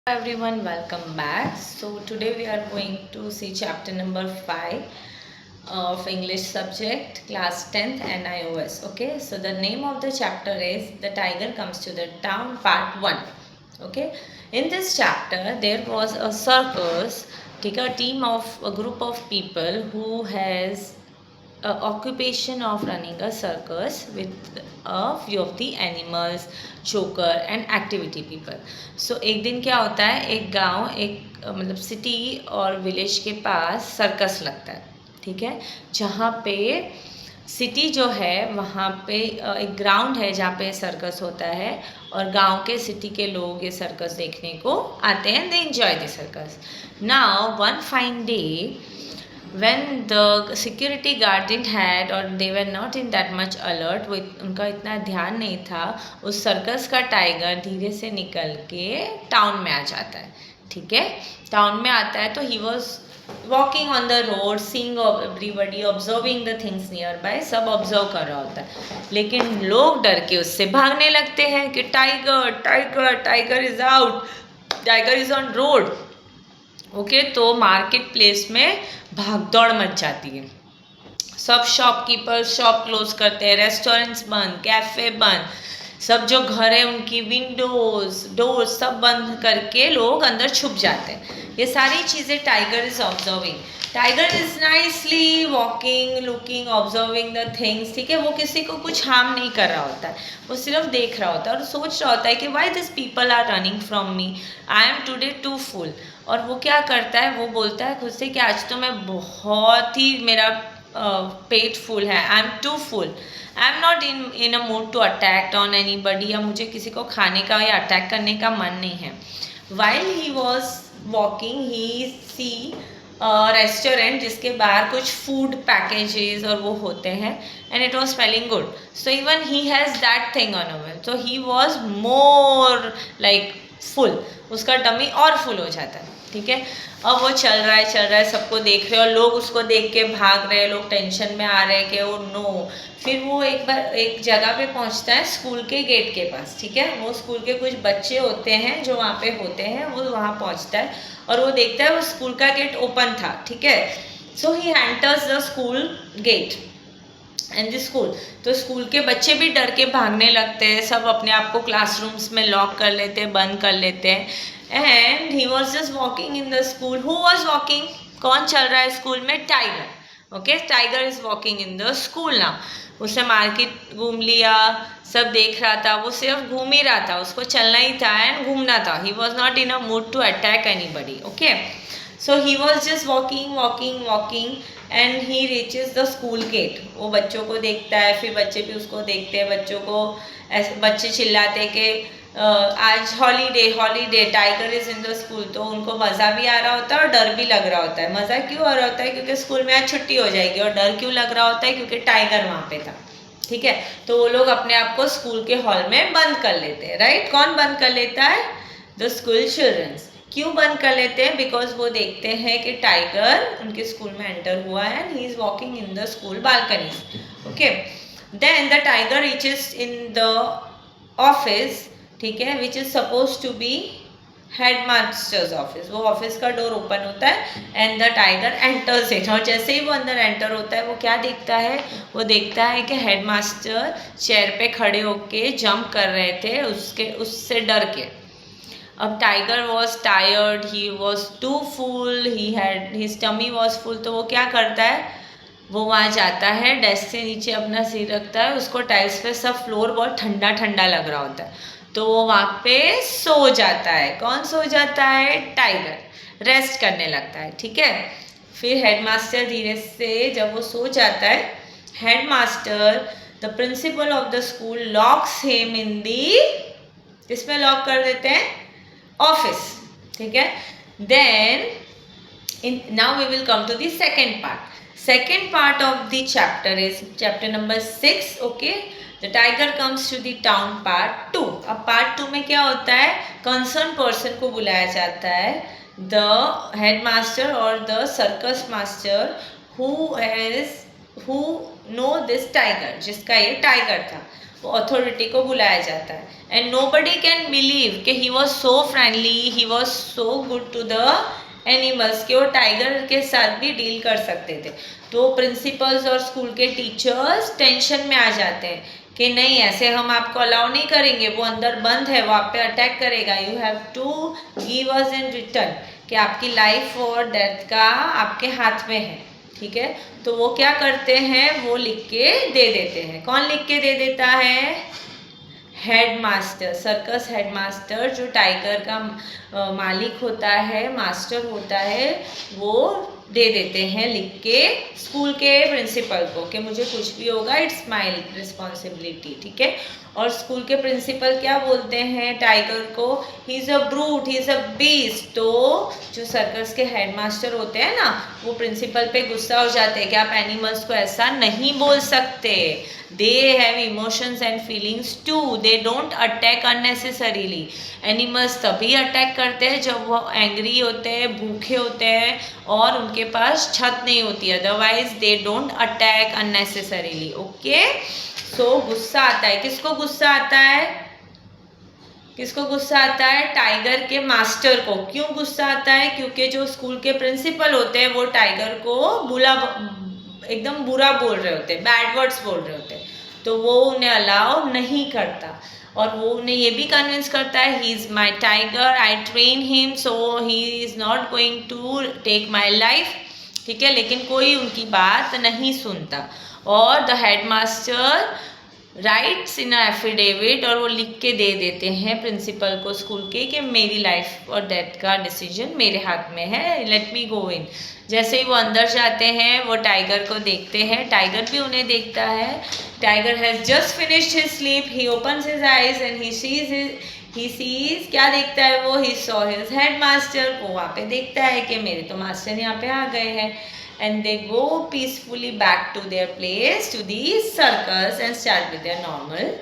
Everyone, welcome back. So today we are going to see chapter number 5 of English subject class 10th NIOS. Okay, so the name of the chapter is The Tiger Comes to the Town part 1. Okay, in this chapter there was a circus, take a team of a group of people who has occupation of running a circus with a few of the animals, choker and activity people. So एक दिन क्या होता है, एक गांव एक मतलब city और विलेज के पास सर्कस लगता है, ठीक है, जहाँ पे सिटी जो है वहाँ पे एक ग्राउंड है जहाँ पे सर्कस होता है और गांव के सिटी के लोग ये सर्कस देखने को आते हैं. They enjoy the circus. Now one fine day when the security guard didn't had or they were not in that much alert with उनका इतना ध्यान नहीं था, उस सर्कस का टाइगर धीरे से निकल के टाउन में आ जाता है. ठीक है, टाउन में आता है तो ही was walking on the road, seeing everybody, observing the things near by, सब ऑब्जर्व कर रहा होता है. लेकिन लोग डर के उससे भागने लगते हैं कि tiger tiger tiger is out, tiger is on road. Okay, तो मार्केट प्लेस में भागदौड़ मच जाती है. सब शॉपकीपर्स शॉप क्लोज करते हैं, रेस्टोरेंट्स बंद, कैफ़े बंद, सब जो घर है उनकी विंडोज डोर्स सब बंद करके लोग अंदर छुप जाते हैं. ये सारी चीज़ें tiger is observing. Tiger is nicely walking, looking, observing the things. ठीक है, वो किसी को कुछ हार्म नहीं कर रहा होता है, वो सिर्फ देख रहा होता है और सोच रहा होता है कि why this people are running from me, I am today too full. और वो क्या करता है, वो बोलता है खुद से कि आज तो मैं बहुत ही, मेरा पेट फुल है, I am too full, I am not in a mood to attack on anybody, या मुझे किसी को खाने का या अटैक करने का मन नहीं है. While he was walking he see restaurant जिसके बाहर कुछ फूड पैकेजेस और वो होते हैं, and it was smelling good. So even he has that thing on our, so he was more like full, उसका टमी और फुल हो जाता है. ठीक है, अब वो चल रहा है, सबको देख रहे हैं और लोग उसको देख के भाग रहे हैं, लोग टेंशन में आ रहे हैं कि ओ नो. फिर वो एक बार एक जगह पे पहुंचता है स्कूल के गेट के पास. ठीक है, वो स्कूल के कुछ बच्चे होते हैं जो वहाँ पे होते हैं, वो वहाँ पहुँचता है और वो देखता है वो स्कूल का गेट ओपन था. ठीक है, so he enters the school gate and the school. तो स्कूल के बच्चे भी डर के भागने लगते हैं, सब अपने आप को क्लासरूम्स में लॉक कर लेते हैं, बंद कर लेते हैं. And he was just walking in the school. Who was walking, कौन चल रहा है स्कूल में, tiger. Okay, tiger is walking in the school. ना उसने मार्केट घूम लिया, सब देख रहा था, वो सिर्फ घूम ही रहा था, उसको चलना ही था एंड घूमना था. He was not in a mood to attack anybody. Okay, so he was just walking walking walking and he reaches the school gate. वो बच्चों को देखता है, फिर बच्चे भी उसको देखते हैं. बच्चों को ऐसे बच्चे चिल्लाते कि आज holiday holiday, tiger is in the school. तो उनको मज़ा भी आ रहा होता है और डर भी लग रहा होता है. मज़ा क्यों आ रहा होता है, क्योंकि स्कूल में आज छुट्टी हो जाएगी, और डर क्यों लग रहा होता है, क्योंकि टाइगर वहाँ पे था. ठीक है, तो वो लोग अपने आप को स्कूल के हॉल में बंद कर लेते हैं. राइट, कौन बंद कर लेता है, द स्कूल चिल्ड्रंस. क्यों बंद कर लेते हैं, बिकॉज वो देखते हैं कि टाइगर उनके स्कूल में एंटर हुआ है and he is walking in the school balcony. Okay, then the tiger reaches in the office. ठीक है, which is suppose to be head master's office. वो ऑफिस का डोर ओपन होता है and the tiger enters it. और जैसे ही वो अंदर एंटर होता है, वो क्या देखता है, वो देखता है कि हेड मास्टर चेयर पे खड़े होके जंप कर रहे थे उससे डर के. अब tiger was tired, he was too full, he had his tummy was full. तो वो क्या करता है, वो वहाँ जाता है, डेस्क से नीचे अपना सिर रखता है, उसको टाइल्स पे सब फ्लोर बहुत ठंडा ठंडा लग रहा होता है, तो वो वहाँ पे सो जाता है. कौन सो जाता है, टाइगर, रेस्ट करने लगता है. ठीक है, फिर हेडमास्टर धीरे से जब वो सो जाता है, headmaster the principal of the school locks him in the, इसमें लॉक कर देते हैं, ऑफिस. ठीक है, then in now we will come to the second part. Second part of the chapter is chapter number 6. Okay, the tiger comes to the town part 2. अब part 2 में क्या होता है, concerned person को बुलाया जाता है, the headmaster और the circus master who know this tiger, जिसका ये टाइगर था. अथॉरिटी को बुलाया जाता है. एंड नोबडी कैन बिलीव कि he was so friendly, he was so good to the animals कि वो टाइगर के साथ भी डील कर सकते थे. तो प्रिंसिपल्स और स्कूल के टीचर्स टेंशन में आ जाते हैं कि नहीं, ऐसे हम आपको अलाउ नहीं करेंगे, वो अंदर बंद है, वो आप पे अटैक करेगा. You have to give us in return कि आपकी लाइफ और डेथ का आपके हाथ में है. ठीक है, तो वो क्या करते हैं, वो लिख के दे देते हैं. कौन लिख के दे देता है? हेडमास्टर. सर्कस हेडमास्टर जो टाइगर का मालिक होता है, मास्टर होता है, वो दे देते हैं लिख के स्कूल के प्रिंसिपल को कि मुझे कुछ भी होगा, इट्स माई रिस्पॉन्सिबिलिटी. ठीक है, और स्कूल के प्रिंसिपल क्या बोलते हैं टाइगर को? He is a brute, he is a beast. तो जो सर्कस के हेडमास्टर होते हैं ना, वो प्रिंसिपल पे गुस्सा हो जाते हैं कि आप एनिमल्स को ऐसा नहीं बोल सकते. They have emotions and feelings too, they don't attack unnecessarily. Animals तभी अटैक करते हैं जब वो एंग्री होते हैं, भूखे होते हैं और उनके पास छत नहीं होती, otherwise they don't attack unnecessarily. Okay, so गुस्सा आता है. किसको गुस्सा आता है? किसको गुस्सा आता है? टाइगर के मास्टर को. क्यों गुस्सा आता है? क्योंकि जो स्कूल के प्रिंसिपल होते हैं वो टाइगर को एकदम बुरा बोल रहे होते हैं, बैड वर्ड्स बोल रहे होते हैं. तो वो उन्हें अलाउ नहीं करता और वो उन्हें ये भी कन्विंस करता है, he is my tiger, I train him, so he is not going to take my life. ठीक है, लेकिन कोई उनकी बात नहीं सुनता. और the headmaster writes in affidavit, और वो लिख के दे देते हैं प्रिंसिपल को स्कूल के कि मेरी लाइफ और डेथ का डिसीजन मेरे हाथ में है, लेट मी गो इन. जैसे ही वो अंदर जाते हैं वो टाइगर को देखते हैं, टाइगर भी उन्हें देखता है. Tiger has just finished his sleep, he opens his eyes and he sees क्या देखता है वो? He saw his headmaster. वो वहाँ पे देखता है कि मेरे तो मास्टर यहाँ पे आ गए हैं. And they go peacefully back to their place, to the circus, and start with their normal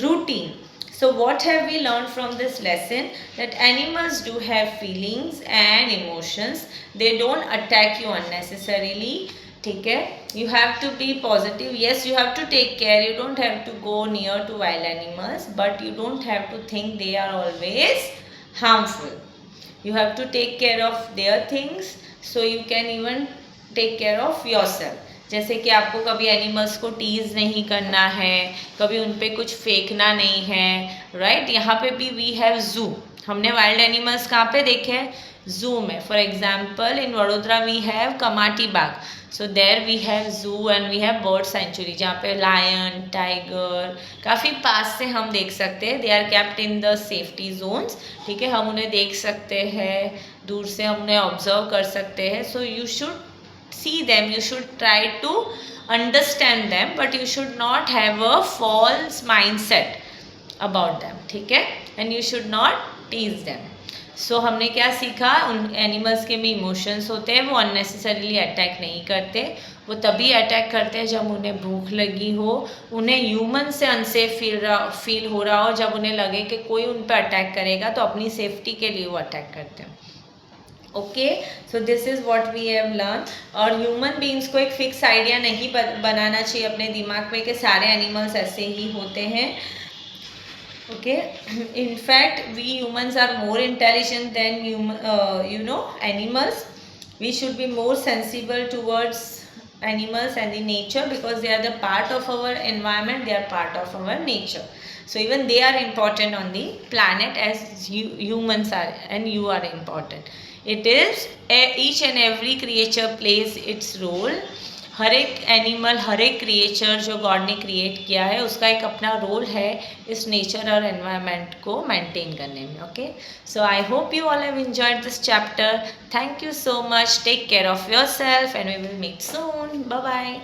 routine. So what have we learned from this lesson? That animals do have feelings and emotions. They don't attack you unnecessarily. ठीक है, you have to be positive. Yes, you have to take care. You don't have to go near to wild animals, but you don't have to think they are always harmful. You have to take care of their things, so you can even take care of yourself. जैसे कि आपको कभी animals को tees नहीं करना है, कभी उन पर कुछ फेंकना नहीं है. राइट, यहाँ पे भी वी हैव जू. हमने वाइल्ड एनिमल्स कहाँ पे देखे हैं? जू में. For example in Vadodara we have Kamati Baug, so there we have zoo and we have bird sanctuary जहाँ पे लायन, टाइगर काफ़ी पास से हम देख सकते हैं. They are kept in the safety zones. ठीक है, हम उन्हें देख सकते हैं, दूर से हम उन्हें ऑब्जर्व कर सकते हैं. So you should see them, you should try to understand them, but you should not have a false mindset about them. ठीक है, and you should not tease them. So हमने क्या सीखा? उन एनिमल्स के भी इमोशंस होते हैं, वो अननेसेसरीली अटैक नहीं करते. वो तभी अटैक करते हैं जब उन्हें भूख लगी हो, उन्हें ह्यूमन से अनसेफ फील हो रहा हो, जब उन्हें लगे कि कोई उन पर अटैक करेगा तो अपनी सेफ्टी के लिए वो अटैक करते हैं. Okay, so this is what we have learn. और ह्यूमन बींग्स को एक फिक्स आइडिया नहीं बनाना चाहिए अपने दिमाग में कि सारे एनिमल्स ऐसे ही होते हैं. Okay, in fact we humans are more intelligent than animals. We should be more sensible towards animals and the nature, because they are the part of our environment, they are part of our nature. So even they are important on the planet as humans are, and you are important. It is each and every creature plays its role. हर एक animal, हर एक creature जो God ने create किया है उसका एक अपना role है इस नेचर और एनवायरनमेंट को मेंटेन करने में. Okay, so I hope you all have enjoyed this chapter. Thank you so much. Take care of yourself and we will meet soon. Bye bye.